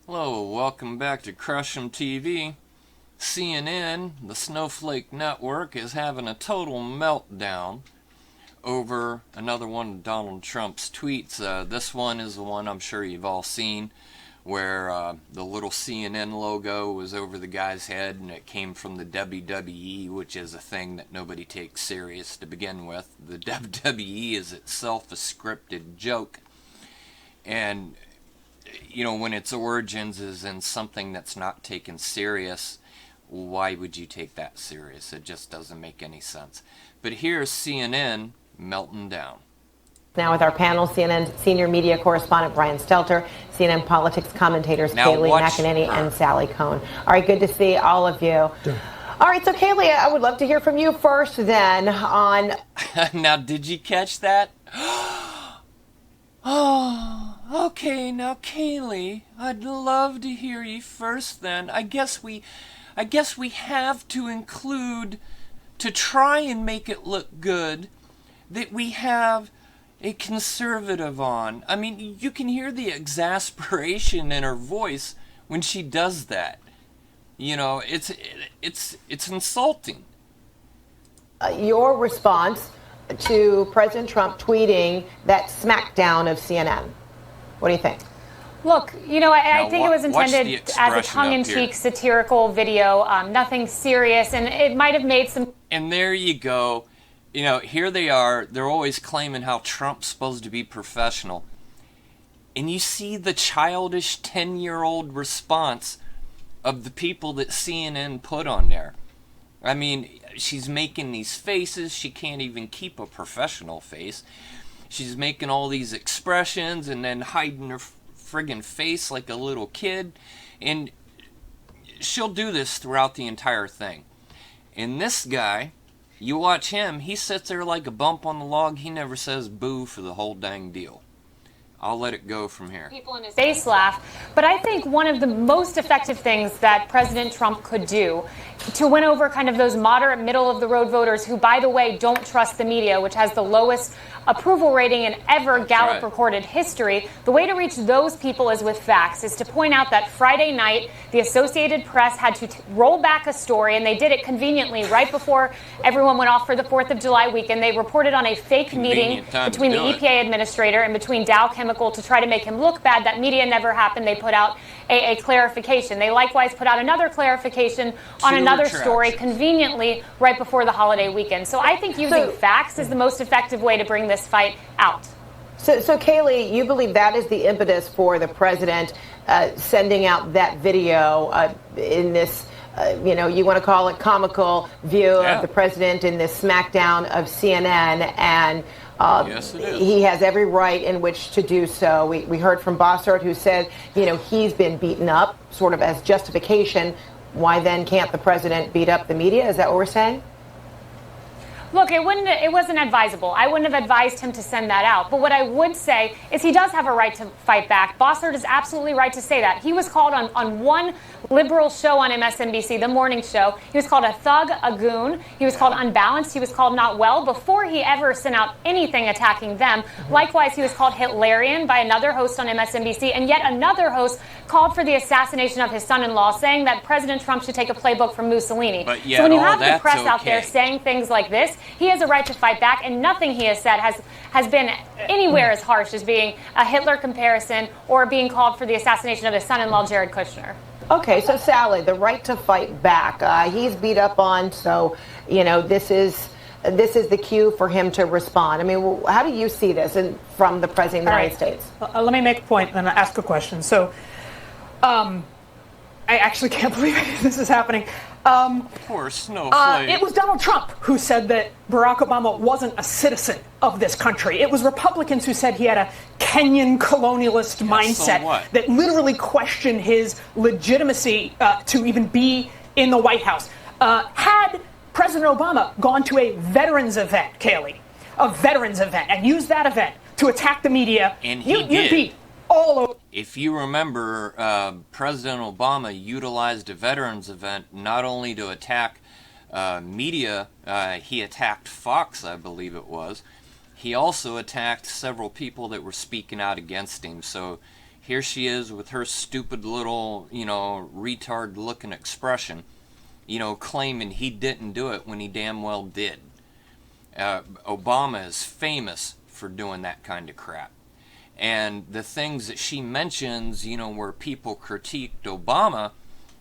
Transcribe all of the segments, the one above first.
Hello, welcome back to Crush 'em TV. CNN, the Snowflake network, is having a total meltdown over another one of Donald Trump's tweets. This one is the one I'm sure you've all seen, where the little CNN logo was over the guy's head and it came from the WWE, which is a thing that nobody takes serious to begin with. The WWE is itself a scripted joke. And you know, when its origins is in something that's not taken serious, why would you take that serious? It just doesn't make any sense. But here's CNN melting down. Now with our panel, CNN senior media correspondent Brian Stelter, CNN politics commentators Kayleigh McEnany and Sally Cohn. All right, good to see all of you. All right, so Kayleigh, I would love to hear from you first then on... Now, did you catch that? Oh, okay, now Kayleigh, I'd love to hear you first then. I guess we have to include, to try and make it look good, that we have a conservative on. I mean, you can hear the exasperation in her voice when she does that. You know, it's insulting. Your response to President Trump tweeting that smackdown of CNN. What do you think? Look, you know, I think it was intended as a tongue-in-cheek satirical video, nothing serious, and it might have made some... And there you go. You know, here they are. They're always claiming how Trump's supposed to be professional. And you see the childish 10-year-old response of the people that CNN put on there. I mean, she's making these faces. She can't even keep a professional face. She's making all these expressions and then hiding her friggin' face like a little kid. And she'll do this throughout the entire thing. And this guy, you watch him, he sits there like a bump on the log. He never says boo for the whole dang deal. I'll let it go from here. People in his face laugh. But I think one of the most effective things that President Trump could do to win over kind of those moderate, middle-of-the-road voters who, by the way, don't trust the media, which has the lowest approval rating in ever Gallup recorded history, the way to reach those people is with facts, is to point out that Friday night, the Associated Press had to roll back a story, and they did it conveniently right before everyone went off for the 4th of July weekend. They reported on a fake meeting between the EPA administrator and between Dow Chemical to try to make him look bad. That media never happened. They put out a clarification. They likewise put out another clarification on another story conveniently right before the holiday weekend. So I think using facts is the most effective way to bring this fight out. So Kayleigh, you believe that is the impetus for the president sending out that video in this, you want to call it comical view of the president in this smackdown of CNN, and yes, it is. He has every right in which to do so. We heard from Bossert, who said, he's been beaten up, sort of as justification. Why then can't the president beat up the media? Is that what we're saying? Look, it wasn't advisable. I wouldn't have advised him to send that out. But what I would say is he does have a right to fight back. Bossert is absolutely right to say that. He was called on one liberal show on MSNBC, the morning show. He was called a thug, a goon. He was called unbalanced. He was called not well before he ever sent out anything attacking them. Likewise, he was called Hitlerian by another host on MSNBC. And yet another host called for the assassination of his son-in-law, saying that President Trump should take a playbook from Mussolini. So when you have the press out there saying things like this, he has a right to fight back, and nothing he has said has been anywhere as harsh as being a Hitler comparison or being called for the assassination of his son-in-law, Jared Kushner. Okay, so Sally, the right to fight back. He's beat up on, so this is the cue for him to respond. I mean, how do you see this from the president of the United States? Let me make a point and then ask a question. So, I actually can't believe this is happening. Poor Snowflakes. It was Donald Trump who said that Barack Obama wasn't a citizen of this country. It was Republicans who said he had a Kenyan colonialist mindset that literally questioned his legitimacy to even be in the White House. Had President Obama gone to a veterans event, Kayleigh, a veterans event, and used that event to attack the media, and you'd be all over. If you remember, President Obama utilized a veterans event not only to attack media, he attacked Fox, I believe it was. He also attacked several people that were speaking out against him. So here she is with her stupid little, retard-looking expression, claiming he didn't do it when he damn well did. Obama is famous for doing that kind of crap. And the things that she mentions, where people critiqued Obama,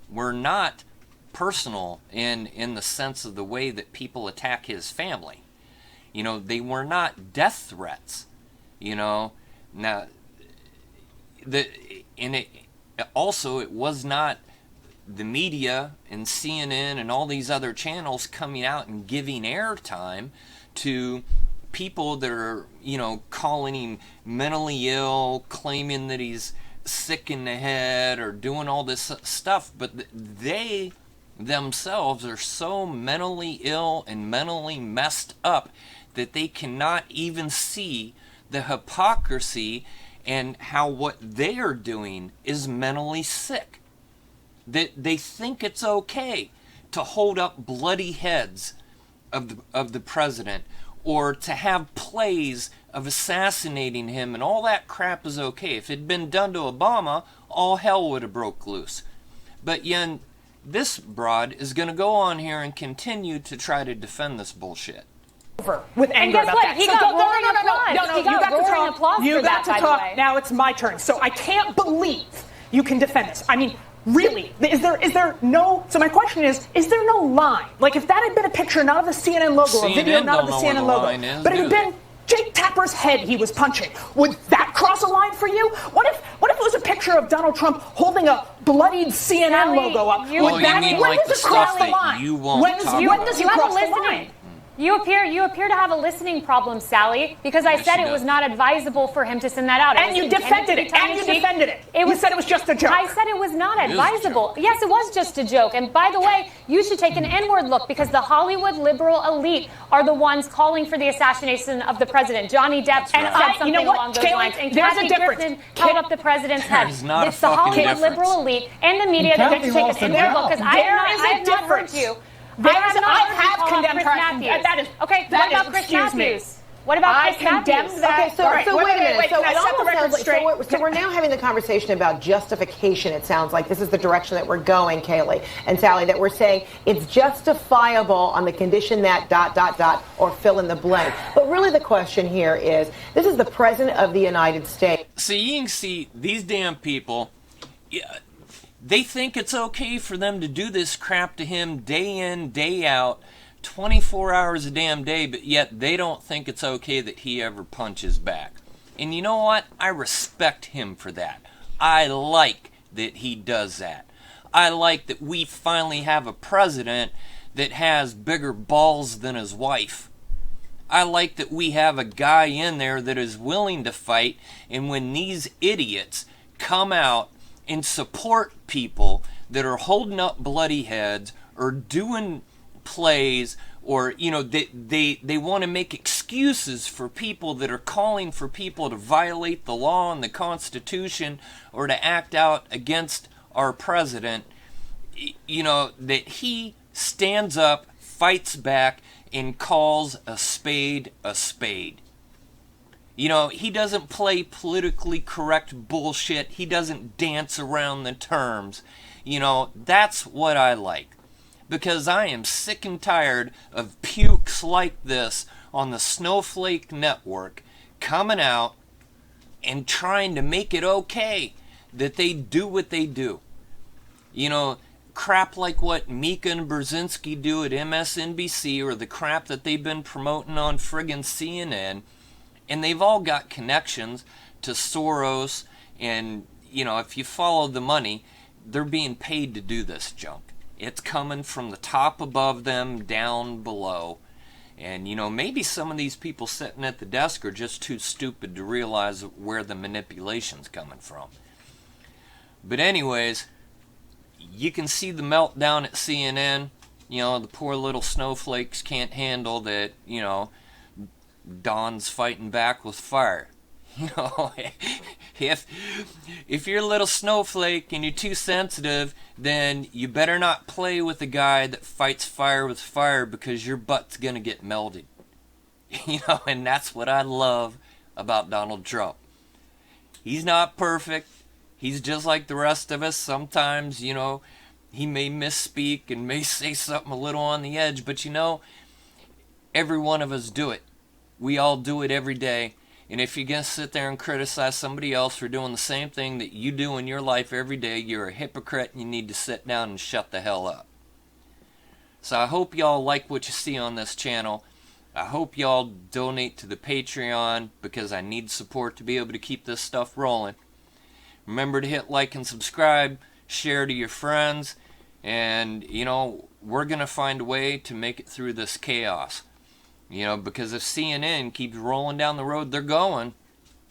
were not personal in the sense of the way that people attack his family. They were not death threats. Now, it was not the media and CNN and all these other channels coming out and giving airtime to people that are, calling him mentally ill, claiming that he's sick in the head or doing all this stuff, but they themselves are so mentally ill and mentally messed up that they cannot even see the hypocrisy and how what they are doing is mentally sick. That they think it's okay to hold up bloody heads of the president, or to have plays of assassinating him, and all that crap is okay. If it had been done to Obama, all hell would have broke loose. But yet, this broad is going to go on here and continue to try to defend this bullshit. With anger about that. He got roaring applause. You got to talk. You got to talk. By the way. Now it's my turn. So I can't believe you can defend this. I mean, really, is there no? So my question is there no line? Like, if that had been a picture, not of the CNN logo, a video, not of the CNN logo, but it had been Jake Tapper's head he was punching, would that cross a line for you? What if it was a picture of Donald Trump holding a bloodied CNN logo up? When does it cross the line? When does it cross the line? You appear to have a listening problem, Sally, because I said it was not advisable for him to send that out. And you defended it. You said it was just a joke. I said it was not advisable. Yes, it was just a joke. And by the way, you should take an inward look, because the Hollywood liberal elite are the ones calling for the assassination of the president. Johnny Depp said something along those lines. And Kathy Griffin held up the president's head. It's the Hollywood liberal elite and the media that need to take an inward look, because I have not heard you. I have condemned Chris Matthews. That is okay. What about Chris Matthews? What about Chris Matthews? Okay, so wait a minute. So it almost sounds like, so we're now having the conversation about justification. It sounds like this is the direction that we're going, Kaylee and Sally, that we're saying it's justifiable on the condition that ... or fill in the blank. But really the question here is, this is the President of the United States. So you can see these damn people, they think it's okay for them to do this crap to him day in, day out, 24 hours a damn day, but yet they don't think it's okay that he ever punches back. And you know what? I respect him for that. I like that he does that. I like that we finally have a president that has bigger balls than his wife. I like that we have a guy in there that is willing to fight, and when these idiots come out and support people that are holding up bloody heads or doing plays, or they want to make excuses for people that are calling for people to violate the law and the Constitution or to act out against our president, that he stands up, fights back, and calls a spade a spade. He doesn't play politically correct bullshit. He doesn't dance around the terms. That's what I like. Because I am sick and tired of pukes like this on the Snowflake network coming out and trying to make it okay that they do what they do. Crap like what Mika and Brzezinski do at MSNBC, or the crap that they've been promoting on friggin' CNN. And they've all got connections to Soros, and, if you follow the money, they're being paid to do this junk. It's coming from the top above them, down below. And, maybe some of these people sitting at the desk are just too stupid to realize where the manipulation's coming from. But anyways, you can see the meltdown at CNN. The poor little snowflakes can't handle that, Don's fighting back with fire. If you're a little snowflake and you're too sensitive, then you better not play with a guy that fights fire with fire, because your butt's gonna get melted. And that's what I love about Donald Trump. He's not perfect. He's just like the rest of us. Sometimes, you know, he may misspeak and may say something a little on the edge, but you know, every one of us do it. We all do it every day. And if you're going to sit there and criticize somebody else for doing the same thing that you do in your life every day, you're a hypocrite and you need to sit down and shut the hell up. So I hope y'all like what you see on this channel. I hope y'all donate to the Patreon because I need support to be able to keep this stuff rolling. Remember to hit like and subscribe, share to your friends, and, you know, we're going to find a way to make it through this chaos. You know, because if CNN keeps rolling down the road they're going,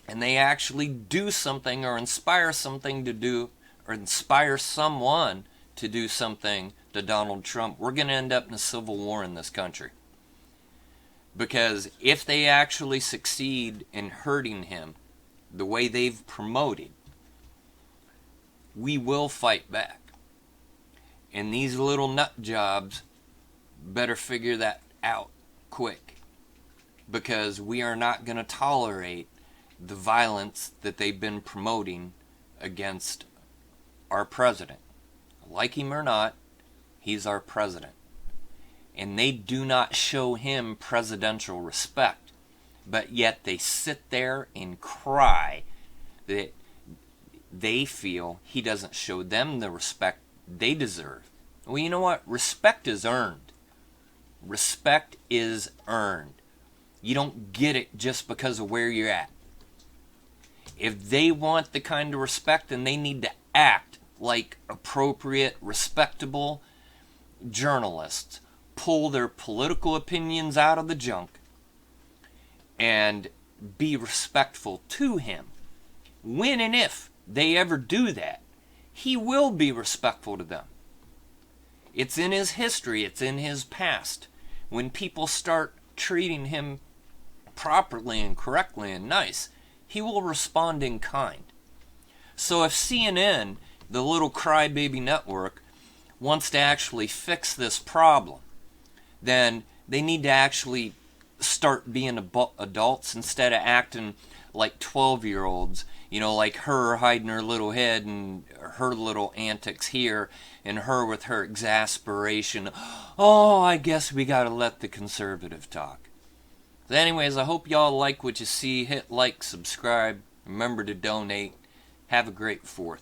and they actually do something or inspire something to do, or inspire someone to do something to Donald Trump, we're going to end up in a civil war in this country. Because if they actually succeed in hurting him the way they've promoted, we will fight back. And these little nut jobs better figure that out quick, because we are not going to tolerate the violence that they've been promoting against our president. Like him or not, he's our president. And they do not show him presidential respect, but yet they sit there and cry that they feel he doesn't show them the respect they deserve. Well, you know what? Respect is earned. Respect is earned. You don't get it just because of where you're at. If they want the kind of respect, then they need to act like appropriate, respectable journalists. Pull their political opinions out of the junk and be respectful to him. When and if they ever do that, he will be respectful to them. It's in his history, it's in his past. When people start treating him properly and correctly and nice, he will respond in kind. So if CNN, the little crybaby network, wants to actually fix this problem, then they need to actually start being adults instead of acting like 12-year-olds, you know, like her hiding her little head and her little antics here, and her with her exasperation. Oh, I guess we gotta let the conservative talk. So anyways, I hope y'all like what you see. Hit like, subscribe, remember to donate. Have a great 4th.